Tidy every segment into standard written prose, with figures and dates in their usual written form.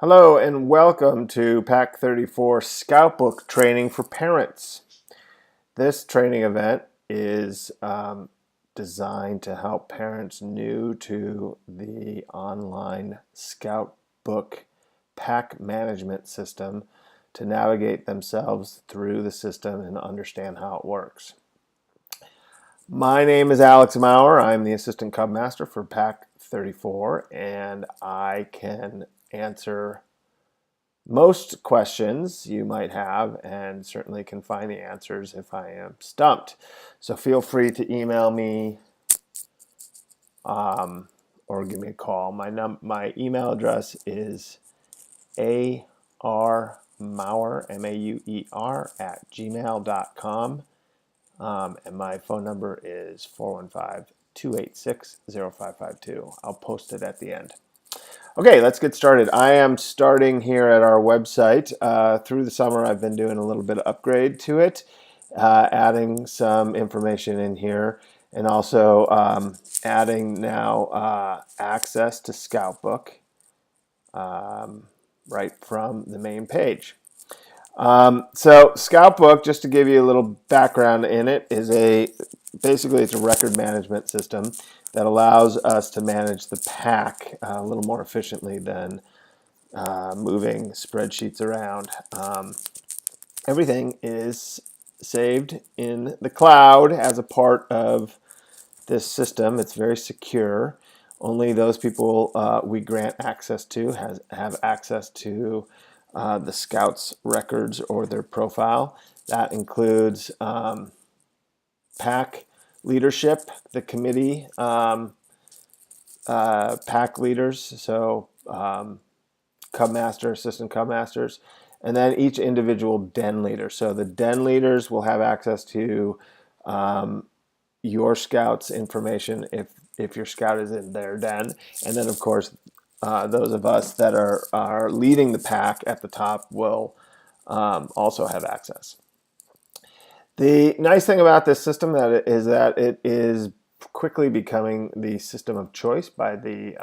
Hello and welcome to Pack 34 Scoutbook Training for Parents. This training event is designed to help parents new to the online Scoutbook pack management system to navigate themselves through the system and understand how it works. My name is Alex Maurer. I'm the Assistant Cub Master for Pack 34, and I can answer most questions you might have and certainly can find the answers if I am stumped. So feel free to email me or give me a call. My email address is armauer, Mauer, at gmail.com. And my phone number is 415-286-0552. I'll post it at the end. Okay, let's get started. I am starting here at our website. Through the summer, I've been doing a little bit of upgrade to it, adding some information in here, and also adding now access to Scoutbook right from the main page. So Scoutbook, just to give you a little background in it, is basically it's a record management system that allows us to manage the pack a little more efficiently than moving spreadsheets around. Everything is saved in the cloud as a part of this system. It's very secure. Only those people we grant access to have access to the Scouts records or their profile. That includes pack leadership, the committee pack leaders, so Cub Master, Assistant Cub Masters, and then each individual den leader. So the den leaders will have access to your Scout's information if your Scout is in their den, and then of course those of us that are leading the pack at the top will also have access. The nice thing about this system is that it is quickly becoming the system of choice by the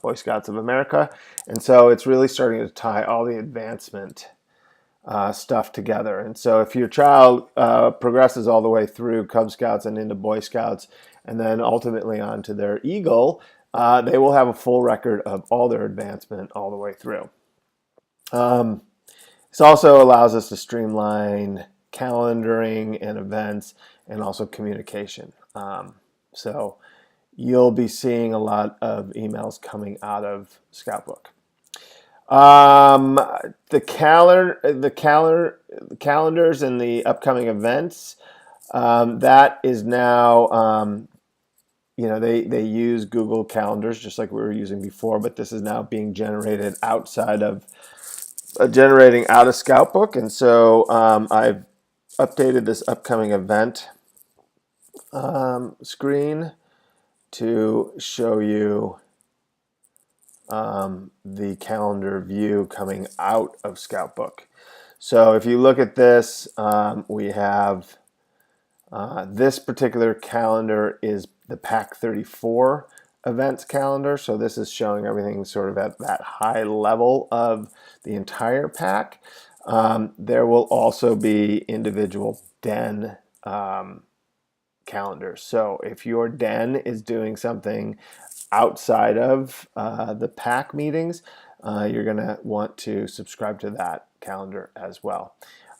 Boy Scouts of America, and so it's really starting to tie all the advancement stuff together. And so if your child progresses all the way through Cub Scouts and into Boy Scouts, and then ultimately onto their Eagle, they will have a full record of all their advancement all the way through. This also allows us to streamline calendaring and events and also communication. So you'll be seeing a lot of emails coming out of Scoutbook. The calendars and the upcoming events, that is now, they use Google Calendars just like we were using before, but this is now being generated outside of generating out of Scoutbook, and so I've updated this upcoming event screen to show you the calendar view coming out of Scoutbook. So if you look at this, we have this particular calendar is the Pack 34 events calendar. So this is showing everything sort of at that high level of the entire pack. There will also be individual den calendars. So if your den is doing something outside of the pack meetings, you're going to want to subscribe to that calendar as well.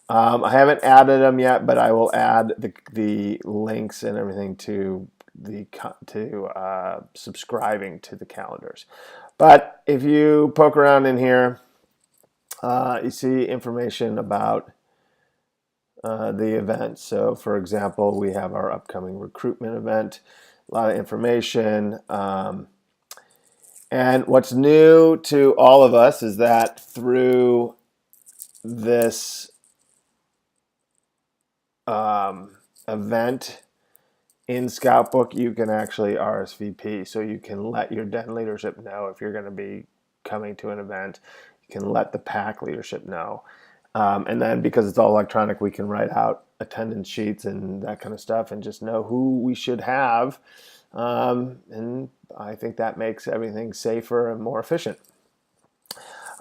I haven't added them yet, but I will add the links and everything to subscribing to the calendars. But if you poke around in here, you see information about the event. So for example, we have our upcoming recruitment event, a lot of information. And what's new to all of us is that through this event in Scoutbook, you can actually RSVP. So you can let your den leadership know if you're going to be coming to an event. You can let the pack leadership know. And then because it's all electronic, we can write out attendance sheets and that kind of stuff and just know who we should have. And I think that makes everything safer and more efficient.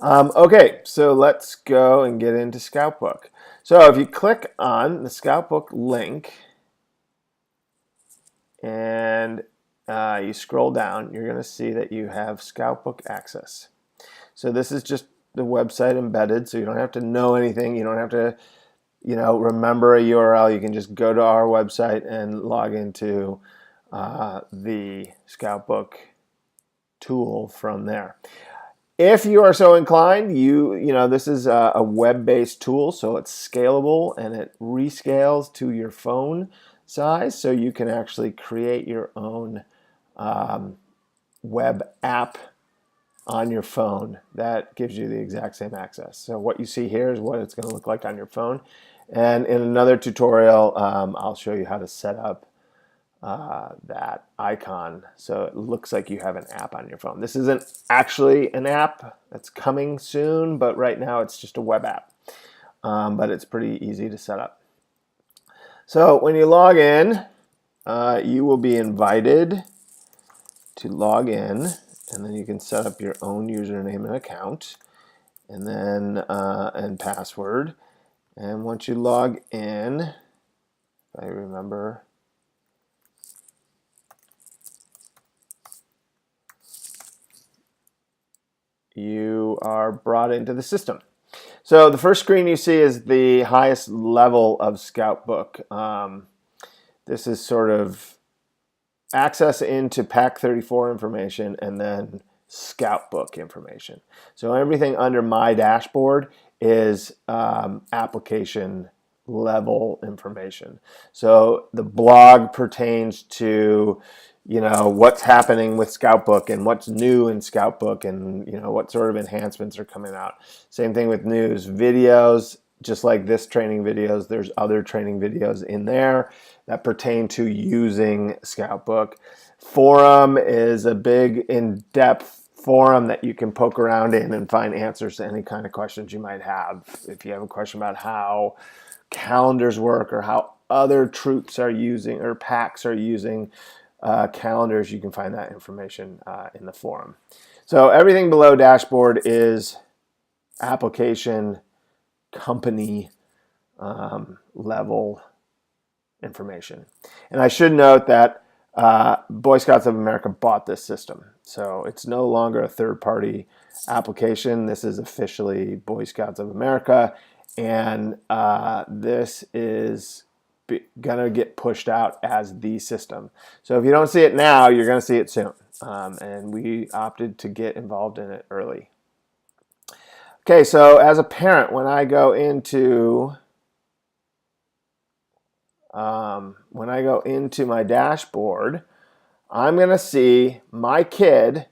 Okay, so let's go and get into Scoutbook. So if you click on the Scoutbook link and you scroll down, you're going to see that you have Scoutbook access. So this is just the website embedded, so you don't have to know anything. You don't have to, remember a URL. You can just go to our website and log into the Scoutbook tool from there. If you are so inclined, this is a web-based tool, so it's scalable and it rescales to your phone size, so you can actually create your own web app on your phone that gives you the exact same access. So what you see here is what it's going to look like on your phone. And in another tutorial, I'll show you how to set up that icon so it looks like you have an app on your phone. This isn't actually an app. That's coming soon, but right now it's just a web app. But it's pretty easy to set up. So when you log in, you will be invited to log in, and then you can set up your own username and account, and then and password. And once you log in, if I remember, you are brought into the system. So the first screen you see is the highest level of Scoutbook. This is sort of access into Pack 34 information and then Scoutbook information. So everything under my dashboard is application level information. So the blog pertains to what's happening with Scoutbook and what's new in Scoutbook and what sort of enhancements are coming out. Same thing with news. Videos, just like this training videos, there's other training videos in there that pertain to using Scoutbook. Forum is a big in-depth forum that you can poke around in and find answers to any kind of questions you might have. If you have a question about how calendars work or how other troops are using or packs are using calendars, you can find that information in the forum. So everything below dashboard is application company level information. And I should note that Boy Scouts of America bought this system. So it's no longer a third-party application. This is officially Boy Scouts of America. And this is going to get pushed out as the system. So if you don't see it now, you're going to see it soon. And we opted to get involved in it early. Okay, so as a parent, when I go into my dashboard, I'm going to see my kid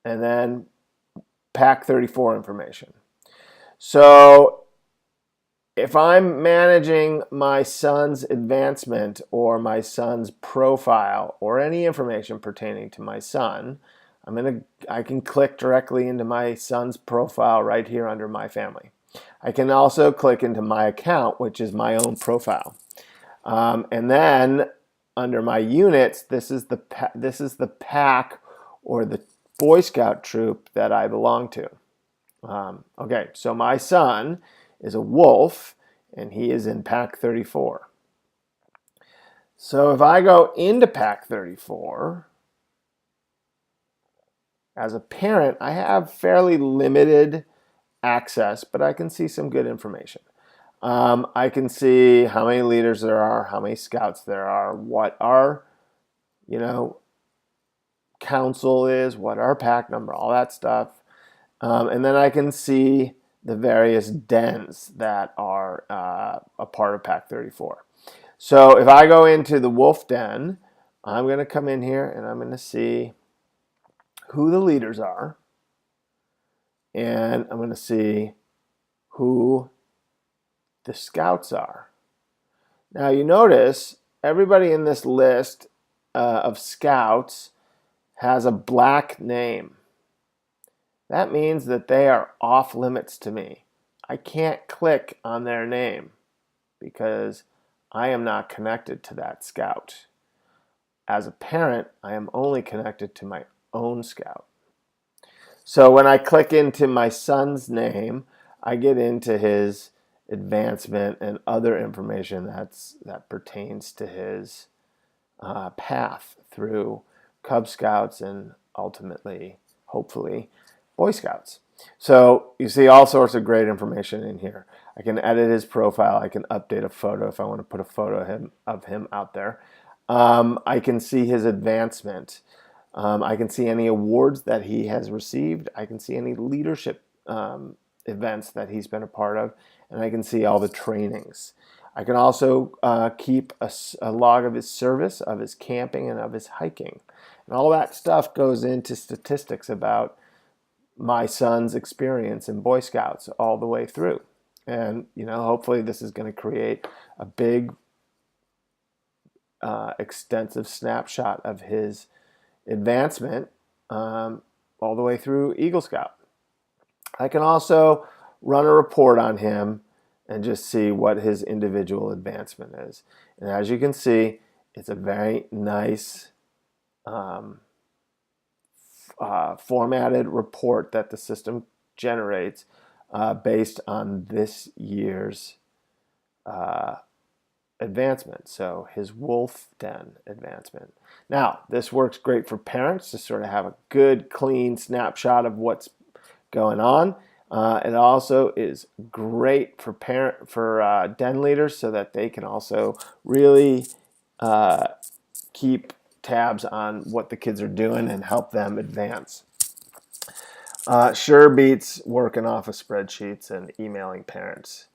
and then Pack 34 information. So if I'm managing my son's advancement or my son's profile or any information pertaining to my son, I can click directly into my son's profile right here under my family. I can also click into my account, which is my own profile. And then under my units, this is the pack or the Boy Scout troop that I belong to. Okay, so my son is a wolf, and he is in Pack 34. So if I go into Pack 34, as a parent, I have fairly limited access, but I can see some good information. I can see how many leaders there are, how many scouts there are, what our, council is, what our pack number, all that stuff. And then I can see the various dens that are a part of Pack 34. So if I go into the wolf den, I'm going to come in here and I'm going to see who the leaders are. And I'm going to see who the scouts are. Now you notice everybody in this list of scouts has a black name. That means that they are off limits to me. I can't click on their name because I am not connected to that scout. As a parent, I am only connected to my own scout. So when I click into my son's name, I get into his advancement and other information that pertains to his path through Cub Scouts and ultimately, hopefully, Boy Scouts. So you see all sorts of great information in here. I can edit his profile. I can update a photo if I want to put a photo of him out there. I can see his advancement. I can see any awards that he has received. I can see any leadership events that he's been a part of, and I can see all the trainings. I can also keep a log of his service, of his camping, and of his hiking. And all that stuff goes into statistics about my son's experience in Boy Scouts all the way through. And, hopefully this is going to create a big, extensive snapshot of his advancement all the way through Eagle Scout. I can also run a report on him and just see what his individual advancement is. And as you can see, it's a very nice formatted report that the system generates based on this year's advancement. So his wolf den advancement. Now, this works great for parents to sort of have a good, clean snapshot of what's going on. It also is great for den leaders so that they can also really keep tabs on what the kids are doing and help them advance. Sure beats working off of spreadsheets and emailing parents.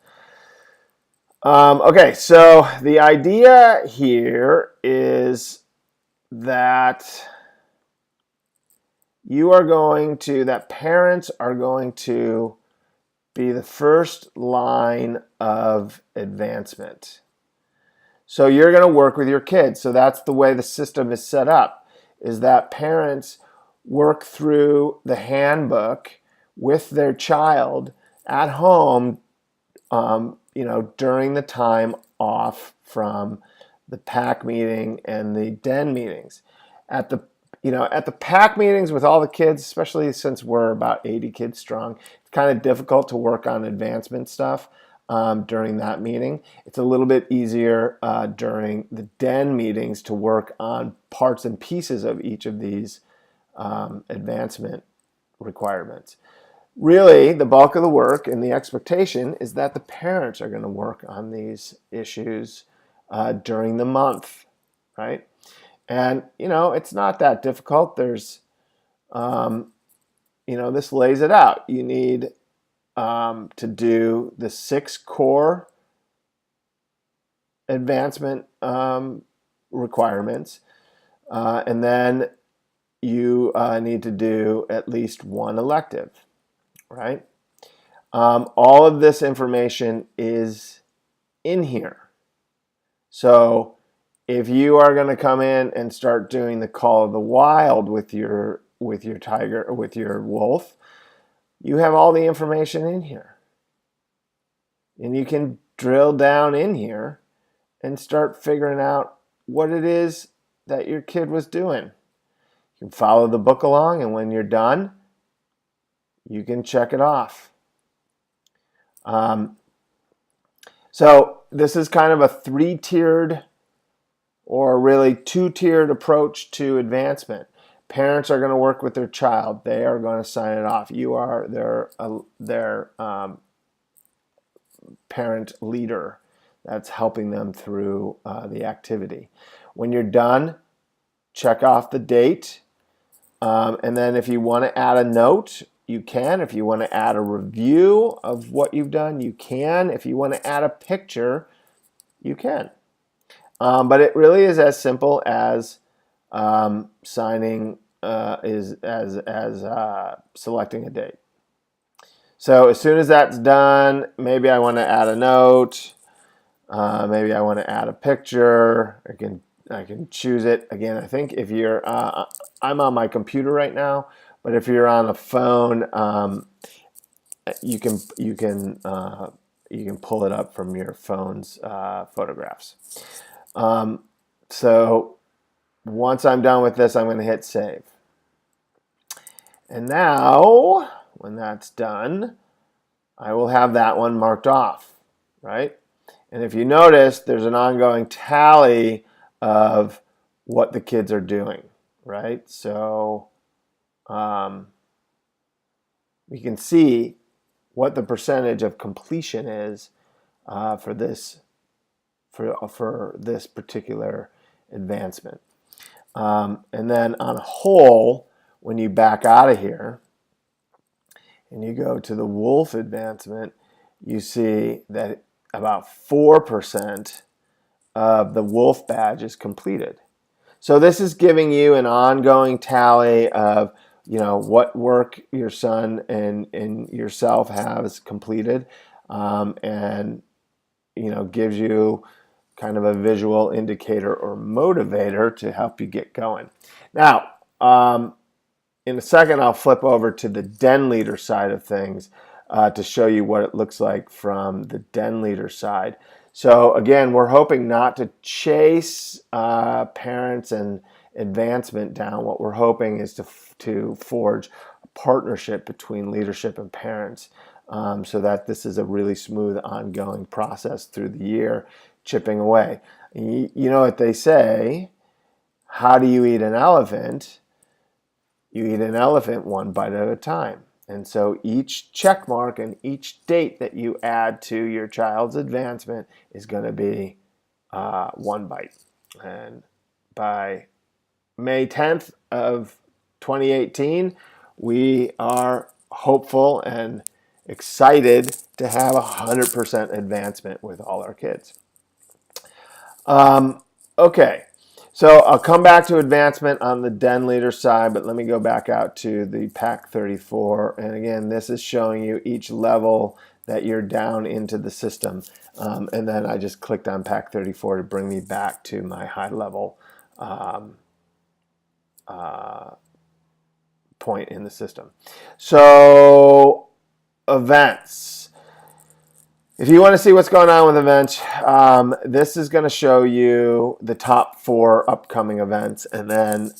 Okay, so the idea here is that parents are going to be the first line of advancement. So you're going to work with your kids. So that's the way the system is set up, is that parents work through the handbook with their child at home, during the time off from the pack meeting and the den meetings. At the pack meetings with all the kids, especially since we're about 80 kids strong, it's kind of difficult to work on advancement stuff during that meeting. It's a little bit easier during the den meetings to work on parts and pieces of each of these advancement requirements. Really, the bulk of the work and the expectation is that the parents are going to work on these issues during the month, right? And, it's not that difficult. There's, this lays it out. You need to do the 6 core advancement requirements, and then you need to do at least 1 elective, right? All of this information is in here. So if you are going to come in and start doing the call of the wild with your tiger or with your wolf, you have all the information in here. And you can drill down in here and start figuring out what it is that your kid was doing. You can follow the book along, and when you're done, you can check it off. So this is kind of a 3-tiered or really 2-tiered approach to advancement. Parents are going to work with their child. They are going to sign it off. You are their parent leader that's helping them through the activity. When you're done, check off the date. And then if you want to add a note, you can. If you want to add a review of what you've done, you can. If you want to add a picture, you can. But it really is as simple as signing selecting a date. So as soon as that's done, maybe I want to add a note. Maybe I want to add a picture. I can choose it. Again, I think if you're, I'm on my computer right now, but if you're on a phone, you can pull it up from your phone's photographs. So once I'm done with this, I'm going to hit save. And now, when that's done, I will have that one marked off, right? And if you notice, there's an ongoing tally of what the kids are doing, right? So we can see what the percentage of completion is for this particular advancement. And then on a whole, when you back out of here and you go to the wolf advancement, you see that about 4% of the wolf badge is completed. So this is giving you an ongoing tally of what work your son and yourself has completed, and gives you kind of a visual indicator or motivator to help you get going. Now, in a second, I'll flip over to the den leader side of things to show you what it looks like from the den leader side. So again, we're hoping not to chase parents and advancement down. What we're hoping is to forge a partnership between leadership and parents, so that this is a really smooth ongoing process through the year, chipping away. You know what they say, how do you eat an elephant? You eat an elephant one bite at a time. And so each check mark and each date that you add to your child's advancement is going to be one bite. And by May 10th of 2018, we are hopeful and excited to have 100% advancement with all our kids. Okay. So I'll come back to advancement on the den leader side, but let me go back out to the Pack 34. And again, this is showing you each level that you're down into the system. And then I just clicked on Pack 34 to bring me back to my high level point in the system. So events. If you want to see what's going on with events, this is going to show you the top 4 upcoming events. And then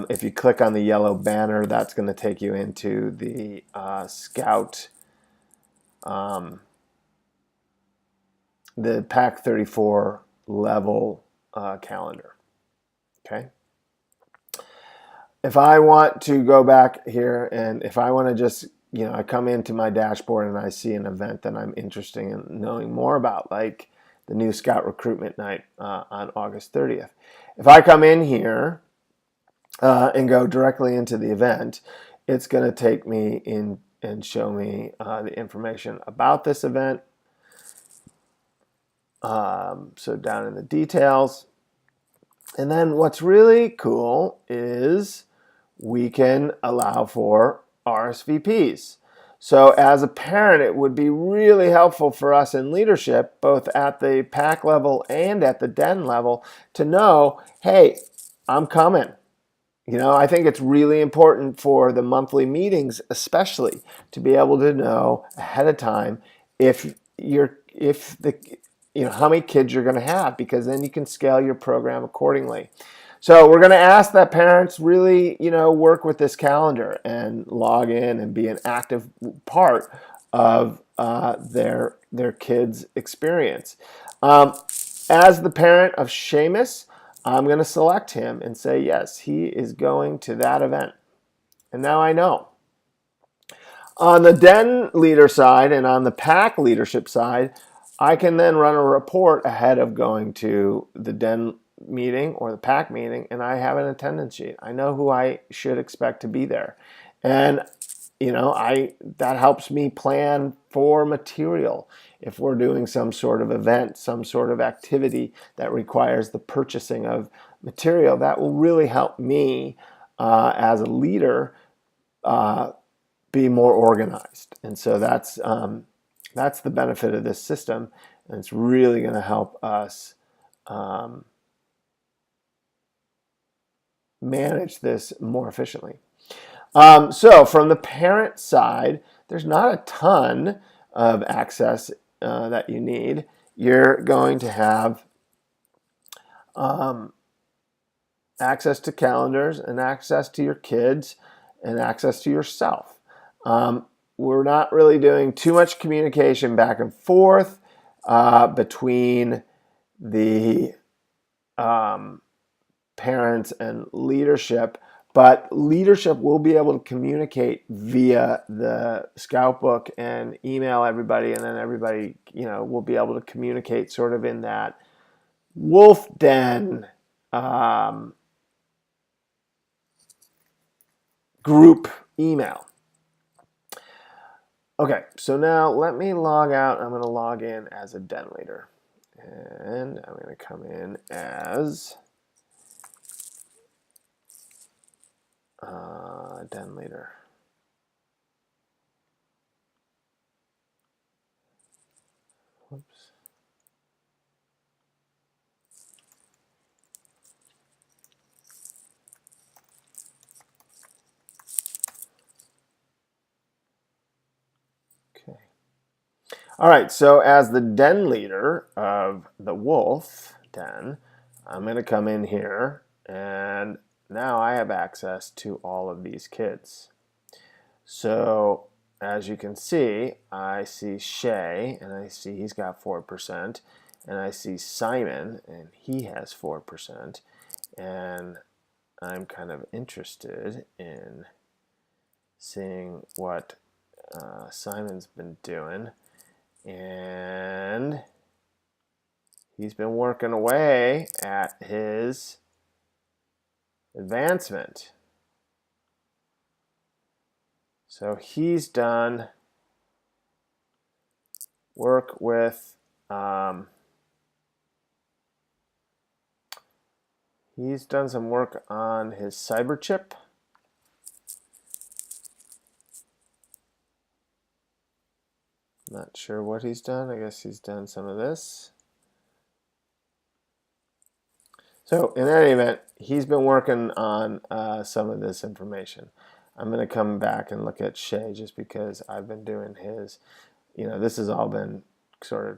if you click on the yellow banner, that's going to take you into the Scout, the Pack 34 level calendar. Okay. If I want to go back here and if I want to just I come into my dashboard and I see an event that I'm interested in knowing more about, like the new Scout Recruitment Night on August 30th. If I come in here and go directly into the event, it's going to take me in and show me the information about this event. So down in the details. And then what's really cool is we can allow for RSVPs. So as a parent, it would be really helpful for us in leadership, both at the pack level and at the den level, to know, hey, I'm coming. I think it's really important for the monthly meetings, especially, to be able to know ahead of time how many kids you're going to have, because then you can scale your program accordingly. So we're going to ask that parents really, work with this calendar and log in and be an active part of their kids' experience. As the parent of Seamus, I'm going to select him and say, yes, he is going to that event. And now I know. On the den leader side and on the pack leadership side, I can then run a report ahead of going to the den meeting or the pack meeting, and I have an attendance sheet. I know who I should expect to be there. And that helps me plan for material. If we're doing some sort of event, some sort of activity that requires the purchasing of material, that will really help me as a leader be more organized. And so that's the benefit of this system, and it's really going to help us manage this more efficiently. So from the parent side, there's not a ton of access that you need. You're going to have access to calendars and access to your kids and access to yourself. We're not really doing too much communication back and forth between the parents and leadership, but leadership will be able to communicate via the scout book and email everybody, and then everybody, will be able to communicate sort of in that wolf den group email. Okay, so now let me log out. I'm going to log in as a den leader, and I'm going to come in as den leader. Whoops. Okay. All right, so as the den leader of the wolf den, I'm going to come in here, and now I have access to all of these kids. So as you can see, I see Shay, and I see he's got 4%, and I see Simon, and he has 4%, and I'm kind of interested in seeing what Simon's been doing, and he's been working away at his advancement. So he's done work with, he's done some work on his cyber chip. Not sure what he's done. I guess he's done some of this. So in any event, he's been working on some of this information. I'm going to come back and look at Shay just because I've been doing his, this has all been sort of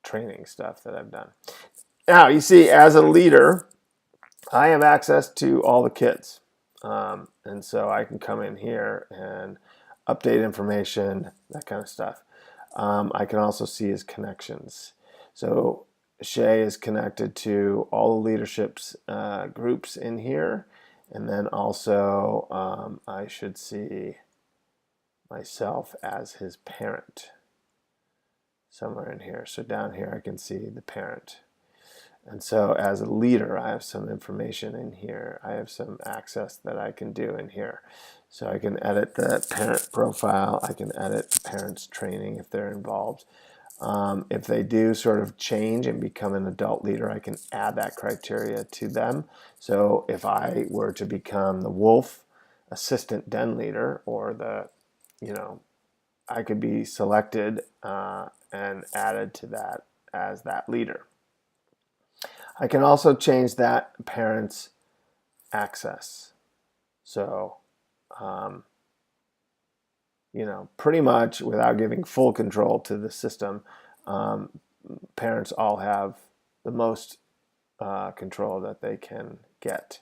training stuff that I've done. Now, you see, as a leader, I have access to all the kids. And so I can come in here and update information, that kind of stuff. I can also see his connections. So Shay is connected to all the leadership's groups in here. And then also I should see myself as his parent somewhere in here. So down here I can see the parent. And so as a leader, I have some information in here. I have some access that I can do in here. So I can edit the parent profile. I can edit the parent's training if they're involved. If they do sort of change and become an adult leader, I can add that criteria to them. So if I were to become the wolf assistant den leader, or the, I could be selected and added to that as that leader. I can also change that parent's access. So, pretty much without giving full control to the system, parents all have the most control that they can get.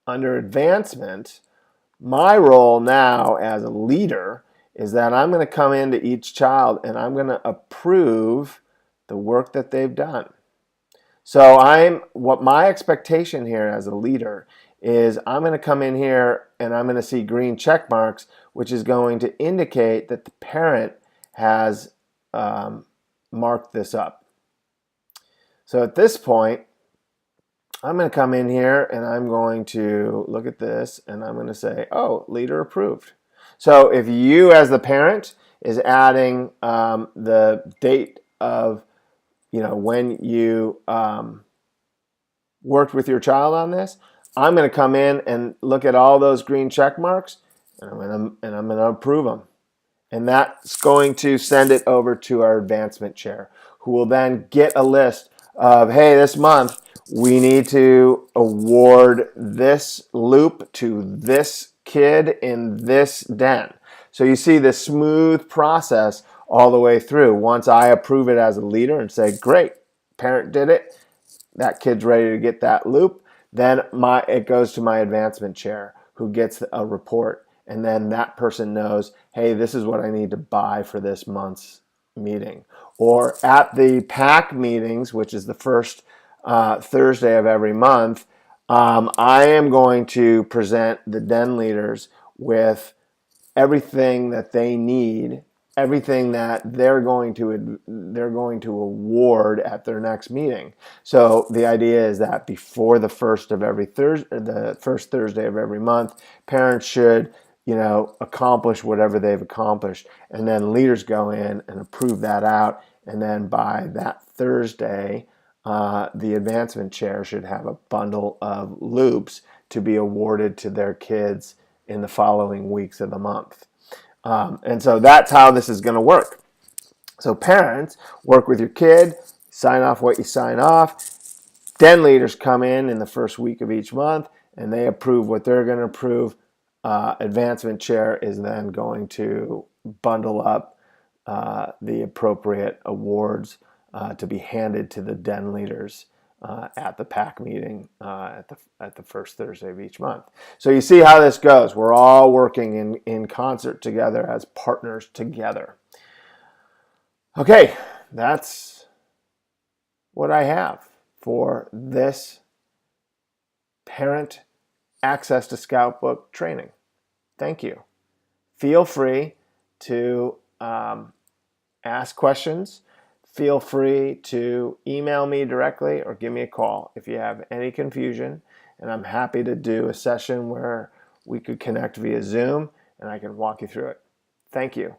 Under advancement, my role now as a leader is that I'm going to come into each child and I'm going to approve the work that they've done. So what my expectation here as a leader is I'm going to come in here and I'm going to see green check marks, which is going to indicate that the parent has marked this up. So at this point, I'm going to come in here and I'm going to look at this and I'm going to say, oh, leader approved. So if you as the parent is adding the date of, when you worked with your child on this, I'm going to come in and look at all those green check marks and I'm going to approve them. And that's going to send it over to our advancement chair, who will then get a list of, hey, this month we need to award this loop to this kid in this den. So you see the smooth process all the way through. Once I approve it as a leader and say, great, parent did it, that kid's ready to get that loop, then it goes to my advancement chair who gets a report. And then that person knows, hey, this is what I need to buy for this month's meeting. Or at the PAC meetings, which is the first Thursday of every month, I am going to present the den leaders with everything that they need, everything that they're going to award at their next meeting. So the idea is that before the first Thursday of every month, parents should, accomplish whatever they've accomplished, and then leaders go in and approve that out, and then by that Thursday, the advancement chair should have a bundle of loops to be awarded to their kids in the following weeks of the month. And so that's how this is going to work. So parents, work with your kid, sign off what you sign off. Den leaders come in the first week of each month, and they approve what they're going to approve. Advancement chair is then going to bundle up the appropriate awards to be handed to the den leaders at the PAC meeting at the first Thursday of each month. So you see how this goes. We're all working in concert together as partners together. Okay, that's what I have for this parent access to Scoutbook training. Thank you. Feel free to ask questions. Feel free to email me directly or give me a call if you have any confusion, and I'm happy to do a session where we could connect via Zoom and I can walk you through it. Thank you.